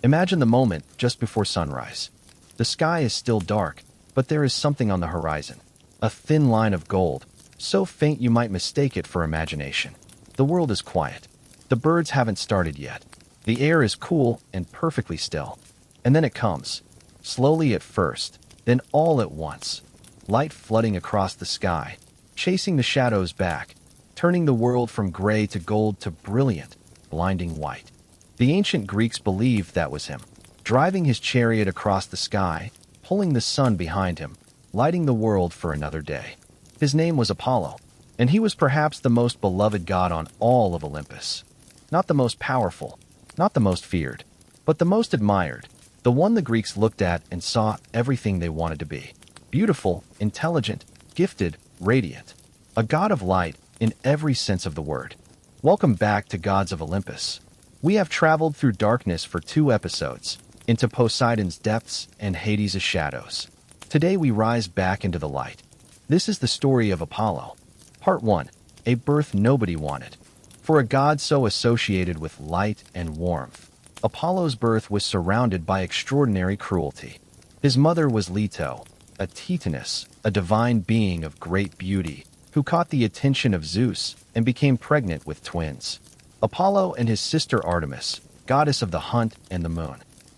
Imagine the moment just before sunrise. The sky is still dark, but there is something on the horizon. A thin line of gold, so faint you might mistake it for imagination. The world is quiet. The birds haven't started yet. The air is cool and perfectly still. And then it comes. Slowly at first, then all at once. Light flooding across the sky, chasing the shadows back, turning the world from gray to gold to brilliant, blinding white. The ancient Greeks believed that was him, driving his chariot across the sky, pulling the sun behind him, lighting the world for another day. His name was Apollo, and he was perhaps the most beloved god on all of Olympus. Not the most powerful, not the most feared, but the most admired, the one the Greeks looked at and saw everything they wanted to be. Beautiful, intelligent, gifted, radiant. A god of light in every sense of the word. Welcome back to Gods of Olympus. We have traveled through darkness for 2 episodes, into Poseidon's depths and Hades' shadows. Today we rise back into the light. This is the story of Apollo. Part 1. A birth nobody wanted. For a god so associated with light and warmth, Apollo's birth was surrounded by extraordinary cruelty. His mother was Leto, a Titaness, a divine being of great beauty, who caught the attention of Zeus and became pregnant with twins. Apollo and his sister Artemis, goddess of the hunt and the moon.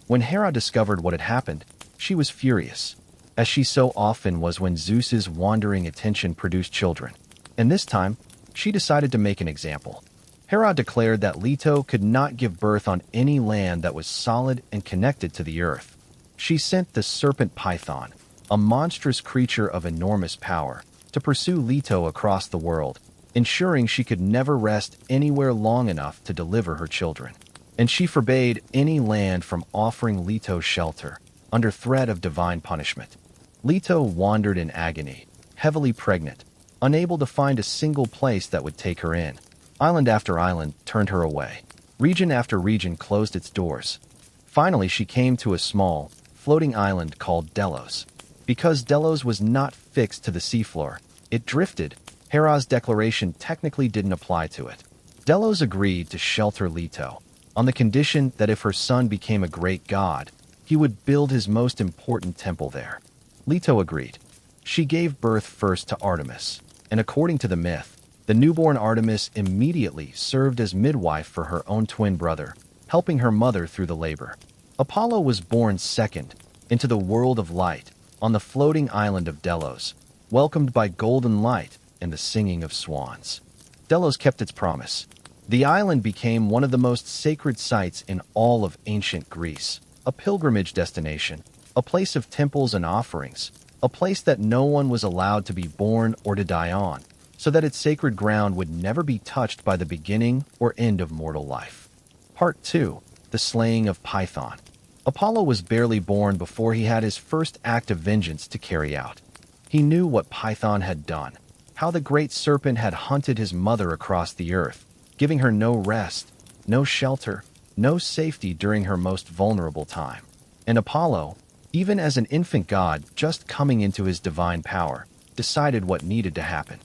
When Hera discovered what had happened, she was furious, as she so often was when Zeus's wandering attention produced children. And this time, she decided to make an example. Hera declared that Leto could not give birth on any land that was solid and connected to the earth. She sent the serpent Python, a monstrous creature of enormous power, to pursue Leto across the world, ensuring she could never rest anywhere long enough to deliver her children. And she forbade any land from offering Leto shelter, under threat of divine punishment. Leto wandered in agony, heavily pregnant, unable to find a single place that would take her in. Island after island turned her away. Region after region closed its doors. Finally, she came to a small, floating island called Delos. Because Delos was not fixed to the seafloor, it drifted. Hera's declaration technically didn't apply to it. Delos agreed to shelter Leto, on the condition that if her son became a great god, he would build his most important temple there. Leto agreed. She gave birth first to Artemis, and according to the myth, the newborn Artemis immediately served as midwife for her own twin brother, helping her mother through the labor. Apollo was born second, into the world of light, on the floating island of Delos, welcomed by golden light and the singing of swans. Delos kept its promise. The island became one of the most sacred sites in all of ancient Greece, a pilgrimage destination, a place of temples and offerings, a place that no one was allowed to be born or to die on, so that its sacred ground would never be touched by the beginning or end of mortal life. Part 2. The Slaying of Python. Apollo was barely born before he had his first act of vengeance to carry out. He knew what Python had done, how the great serpent had hunted his mother across the earth, giving her no rest, no shelter, no safety during her most vulnerable time. And Apollo, even as an infant god just coming into his divine power, decided what needed to happen.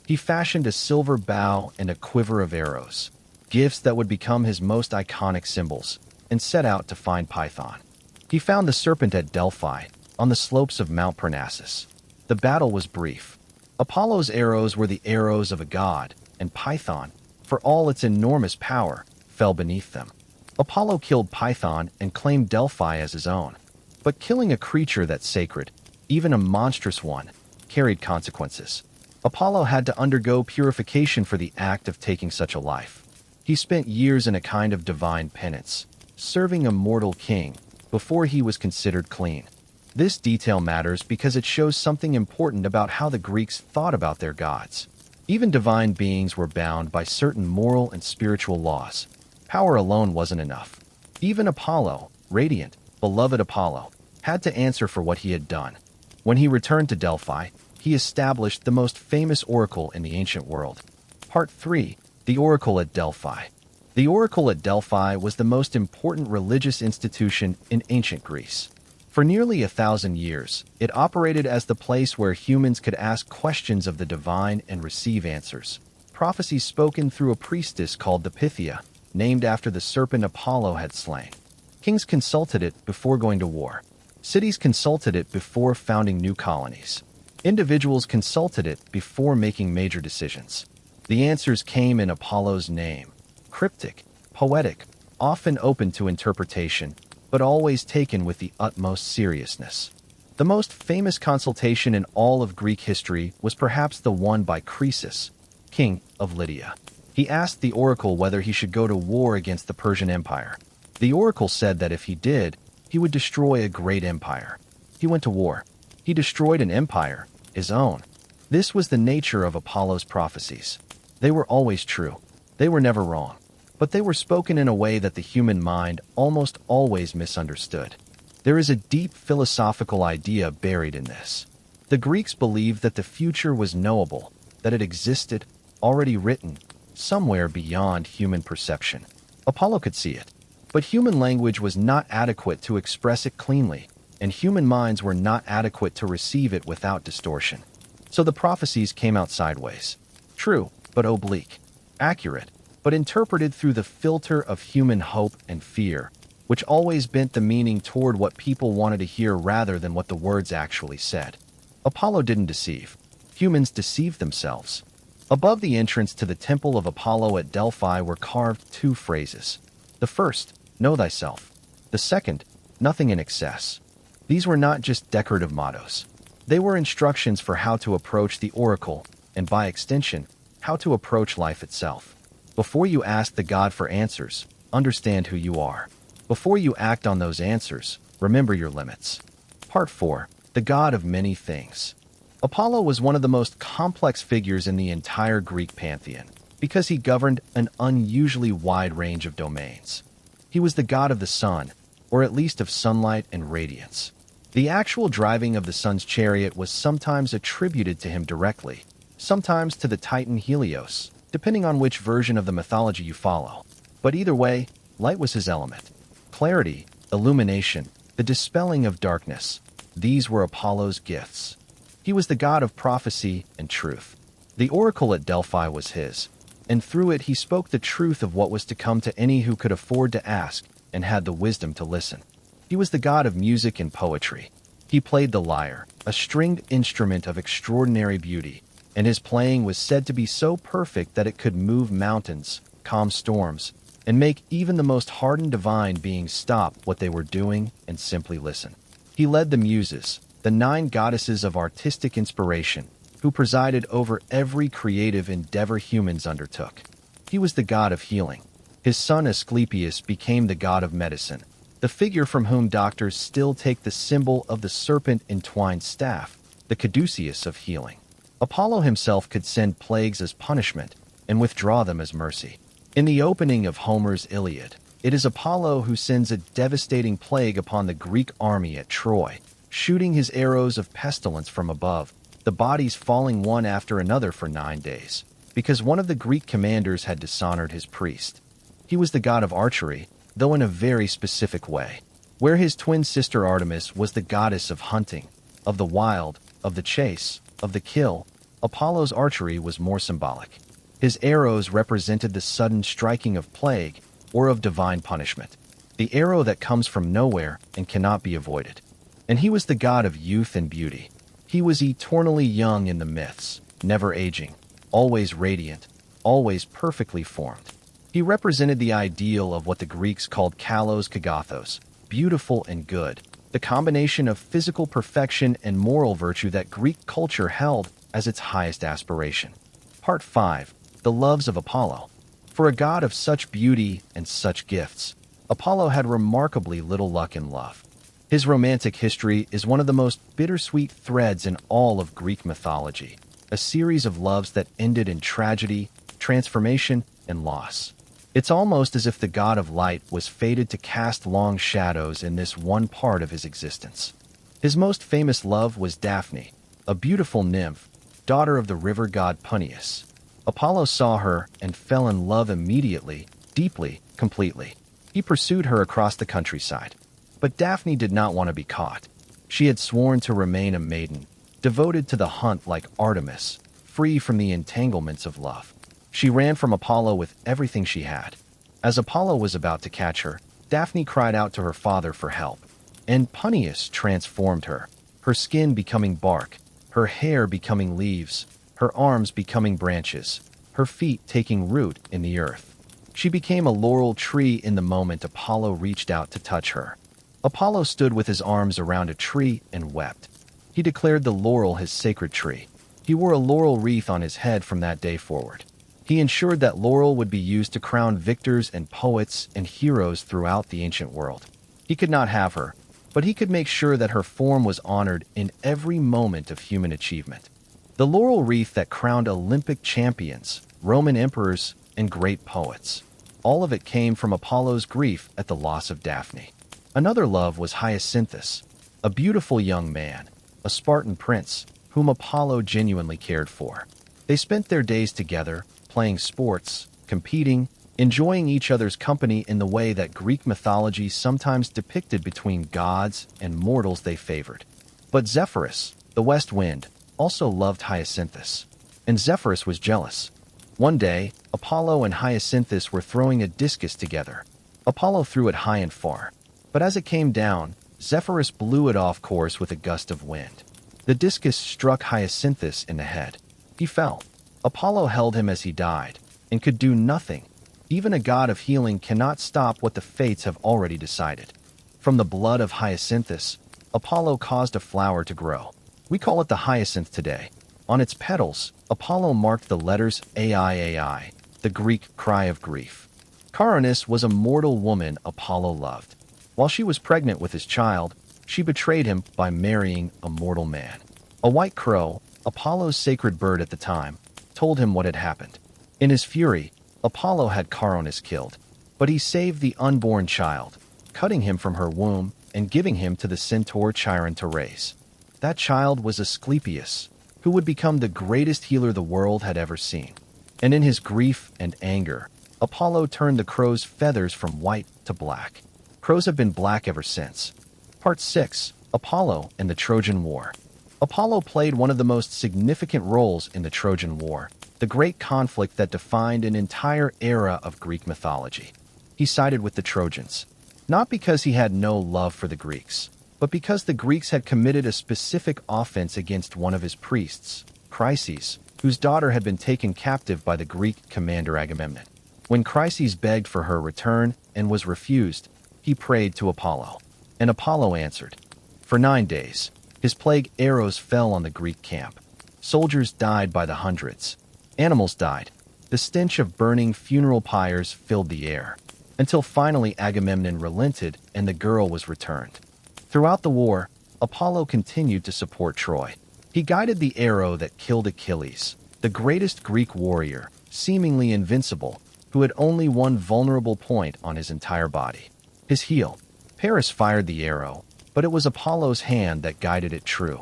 He fashioned a silver bow and a quiver of arrows, gifts that would become his most iconic symbols, and set out to find Python. He found the serpent at Delphi, on the slopes of Mount Parnassus. The battle was brief. Apollo's arrows were the arrows of a god, and Python, for all its enormous power, fell beneath them. Apollo killed Python and claimed Delphi as his own. But killing a creature that's sacred, even a monstrous one, carried consequences. Apollo had to undergo purification for the act of taking such a life. He spent years in a kind of divine penance, serving a mortal king, before he was considered clean. This detail matters because it shows something important about how the Greeks thought about their gods. Even divine beings were bound by certain moral and spiritual laws. Power alone wasn't enough. Even Apollo, radiant, beloved Apollo, had to answer for what he had done. When he returned to Delphi, he established the most famous oracle in the ancient world. Part 3. The Oracle at Delphi. The Oracle at Delphi was the most important religious institution in ancient Greece. For nearly 1,000 years, it operated as the place where humans could ask questions of the divine and receive answers. Prophecies spoken through a priestess called the Pythia, named after the serpent Apollo had slain. Kings consulted it before going to war. Cities consulted it before founding new colonies. Individuals consulted it before making major decisions. The answers came in Apollo's name, cryptic, poetic, often open to interpretation, but always taken with the utmost seriousness. The most famous consultation in all of Greek history was perhaps the one by Croesus, king of Lydia. He asked the oracle whether he should go to war against the Persian Empire. The oracle said that if he did, he would destroy a great empire. He went to war. He destroyed an empire, his own. This was the nature of Apollo's prophecies. They were always true. They were never wrong. But they were spoken in a way that the human mind almost always misunderstood. There is a deep philosophical idea buried in this. The Greeks believed that the future was knowable, that it existed, already written, somewhere beyond human perception. Apollo could see it. But human language was not adequate to express it cleanly, and human minds were not adequate to receive it without distortion. So the prophecies came out sideways. True, but oblique. Accurate, but interpreted through the filter of human hope and fear, which always bent the meaning toward what people wanted to hear rather than what the words actually said. Apollo didn't deceive. Humans deceived themselves. Above the entrance to the temple of Apollo at Delphi were carved two phrases. The first, know thyself. The second, nothing in excess. These were not just decorative mottos. They were instructions for how to approach the oracle, and by extension, how to approach life itself. Before you ask the god for answers, understand who you are. Before you act on those answers, remember your limits. Part 4. The God of Many Things. Apollo was one of the most complex figures in the entire Greek pantheon, because he governed an unusually wide range of domains. He was the god of the sun, or at least of sunlight and radiance. The actual driving of the sun's chariot was sometimes attributed to him directly, sometimes to the titan Helios, depending on which version of the mythology you follow. But either way, light was his element. Clarity, illumination, the dispelling of darkness, these were Apollo's gifts. He was the god of prophecy and truth. The oracle at Delphi was his, and through it he spoke the truth of what was to come to any who could afford to ask and had the wisdom to listen. He was the god of music and poetry. He played the lyre, a stringed instrument of extraordinary beauty, and his playing was said to be so perfect that it could move mountains, calm storms, and make even the most hardened divine beings stop what they were doing and simply listen. He led the Muses, the 9 goddesses of artistic inspiration, who presided over every creative endeavor humans undertook. He was the god of healing. His son Asclepius became the god of medicine, the figure from whom doctors still take the symbol of the serpent-entwined staff, the caduceus of healing. Apollo himself could send plagues as punishment and withdraw them as mercy. In the opening of Homer's Iliad, it is Apollo who sends a devastating plague upon the Greek army at Troy, shooting his arrows of pestilence from above, the bodies falling one after another for 9 days, because one of the Greek commanders had dishonored his priest. He was the god of archery, though in a very specific way, where his twin sister Artemis was the goddess of hunting, of the wild, of the chase, of the kill. Apollo's archery was more symbolic. His arrows represented the sudden striking of plague or of divine punishment, the arrow that comes from nowhere and cannot be avoided. And he was the god of youth and beauty. He was eternally young in the myths, never aging, always radiant, always perfectly formed. He represented the ideal of what the Greeks called kalos kagathos, beautiful and good, the combination of physical perfection and moral virtue that Greek culture held as its highest aspiration. Part 5. The Loves of Apollo. For a god of such beauty and such gifts, Apollo had remarkably little luck in love. His romantic history is one of the most bittersweet threads in all of Greek mythology, a series of loves that ended in tragedy, transformation, and loss. It's almost as if the god of light was fated to cast long shadows in this one part of his existence. His most famous love was Daphne, a beautiful nymph, daughter of the river god Peneus. Apollo saw her and fell in love immediately, deeply, completely. He pursued her across the countryside. But Daphne did not want to be caught. She had sworn to remain a maiden, devoted to the hunt like Artemis, free from the entanglements of love. She ran from Apollo with everything she had. As Apollo was about to catch her, Daphne cried out to her father for help, and Peneus transformed her, her skin becoming bark, her hair becoming leaves, her arms becoming branches, her feet taking root in the earth. She became a laurel tree in the moment Apollo reached out to touch her. Apollo stood with his arms around a tree and wept. He declared the laurel his sacred tree. He wore a laurel wreath on his head from that day forward. He ensured that laurel would be used to crown victors and poets and heroes throughout the ancient world. He could not have her, but he could make sure that her form was honored in every moment of human achievement. The laurel wreath that crowned Olympic champions, Roman emperors, and great poets. All of it came from Apollo's grief at the loss of Daphne. Another love was Hyacinthus, a beautiful young man, a Spartan prince, whom Apollo genuinely cared for. They spent their days together, playing sports, competing, enjoying each other's company in the way that Greek mythology sometimes depicted between gods and mortals they favored. But Zephyrus, the west wind, also loved Hyacinthus, and Zephyrus was jealous. One day, Apollo and Hyacinthus were throwing a discus together. Apollo threw it high and far, but as it came down, Zephyrus blew it off course with a gust of wind. The discus struck Hyacinthus in the head. He fell. Apollo held him as he died, and could do nothing. Even a god of healing cannot stop what the fates have already decided. From the blood of Hyacinthus, Apollo caused a flower to grow. We call it the hyacinth today. On its petals, Apollo marked the letters Ai, the Greek cry of grief. Caronis was a mortal woman Apollo loved. While she was pregnant with his child, she betrayed him by marrying a mortal man. A white crow, Apollo's sacred bird at the time, told him what had happened. In his fury, Apollo had Caronis killed, but he saved the unborn child, cutting him from her womb and giving him to the centaur Chiron to raise. That child was Asclepius, who would become the greatest healer the world had ever seen. And in his grief and anger, Apollo turned the crow's feathers from white to black. Crows have been black ever since. Part 6. Apollo and the Trojan War. Apollo played one of the most significant roles in the Trojan War, the great conflict that defined an entire era of Greek mythology. He sided with the Trojans, not because he had no love for the Greeks, but because the Greeks had committed a specific offense against one of his priests, Chryses, whose daughter had been taken captive by the Greek commander Agamemnon. When Chryses begged for her return and was refused, he prayed to Apollo, and Apollo answered. For 9 days, his plague arrows fell on the Greek camp. Soldiers died by the hundreds. Animals died. The stench of burning funeral pyres filled the air, until finally Agamemnon relented and the girl was returned. Throughout the war, Apollo continued to support Troy. He guided the arrow that killed Achilles, the greatest Greek warrior, seemingly invincible, who had only one vulnerable point on his entire body: his heel. Paris fired the arrow, but it was Apollo's hand that guided it true.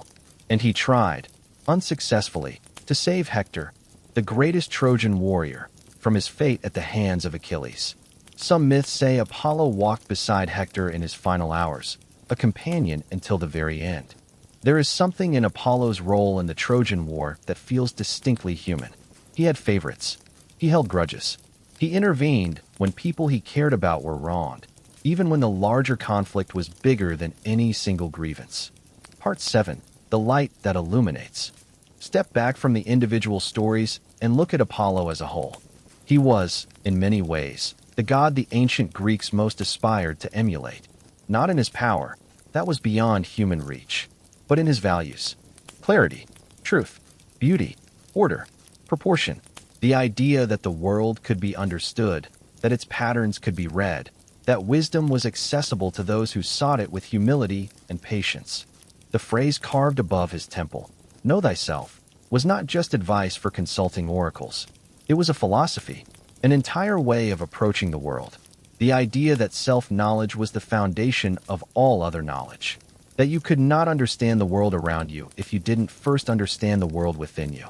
And he tried, unsuccessfully, to save Hector, the greatest Trojan warrior, from his fate at the hands of Achilles. Some myths say Apollo walked beside Hector in his final hours, a companion until the very end. There is something in Apollo's role in the Trojan War that feels distinctly human. He had favorites. He held grudges. He intervened when people he cared about were wronged, even when the larger conflict was bigger than any single grievance. Part 7. The Light that Illuminates. Step back from the individual stories and look at Apollo as a whole. He was, in many ways, the god the ancient Greeks most aspired to emulate. Not in his power, that was beyond human reach, but in his values. Clarity, truth, beauty, order, proportion. The idea that the world could be understood, that its patterns could be read, that wisdom was accessible to those who sought it with humility and patience. The phrase carved above his temple, "Know thyself," was not just advice for consulting oracles. It was a philosophy, an entire way of approaching the world. The idea that self-knowledge was the foundation of all other knowledge. That you could not understand the world around you if you didn't first understand the world within you.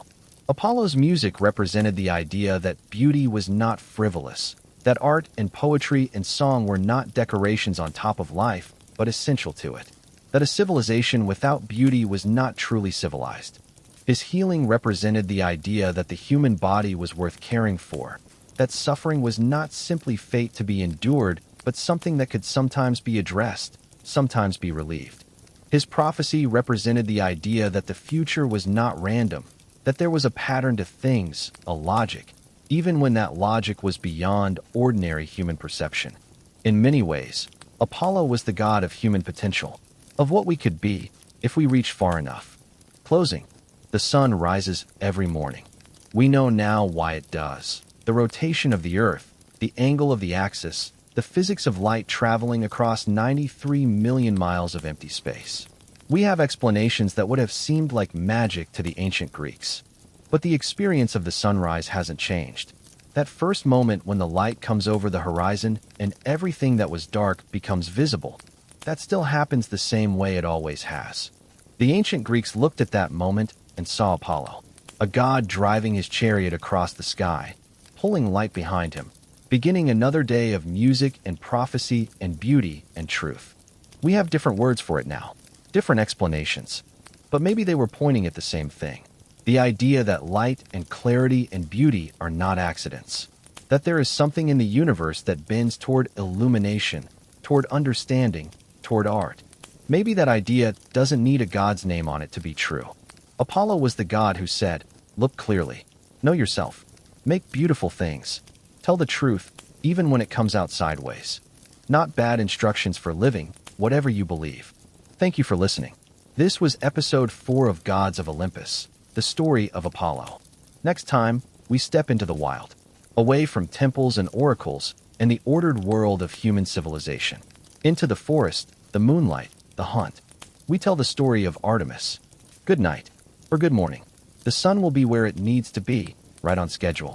Apollo's music represented the idea that beauty was not frivolous, that art and poetry and song were not decorations on top of life, but essential to it. That a civilization without beauty was not truly civilized. His healing represented the idea that the human body was worth caring for, that suffering was not simply fate to be endured, but something that could sometimes be addressed, sometimes be relieved. His prophecy represented the idea that the future was not random, that there was a pattern to things, a logic, even when that logic was beyond ordinary human perception. In many ways, Apollo was the god of human potential, of what we could be if we reached far enough. Closing. The sun rises every morning. We know now why it does. The rotation of the Earth, the angle of the axis, the physics of light traveling across 93 million miles of empty space. We have explanations that would have seemed like magic to the ancient Greeks. But the experience of the sunrise hasn't changed. That first moment when the light comes over the horizon and everything that was dark becomes visible, that still happens the same way it always has. The ancient Greeks looked at that moment and saw Apollo, a god driving his chariot across the sky, pulling light behind him, beginning another day of music and prophecy and beauty and truth. We have different words for it now, different explanations, but maybe they were pointing at the same thing. The idea that light and clarity and beauty are not accidents, that there is something in the universe that bends toward illumination, toward understanding, toward art. Maybe that idea doesn't need a god's name on it to be true. Apollo was the god who said, "Look clearly, know yourself, make beautiful things, tell the truth, even when it comes out sideways." Not bad instructions for living, whatever you believe. Thank you for listening. This was episode 4 of Gods of Olympus, the story of Apollo. Next time, we step into the wild, away from temples and oracles and the ordered world of human civilization. Into the forest, the moonlight, the hunt. We tell the story of Artemis. Good night, or good morning. The sun will be where it needs to be, right on schedule.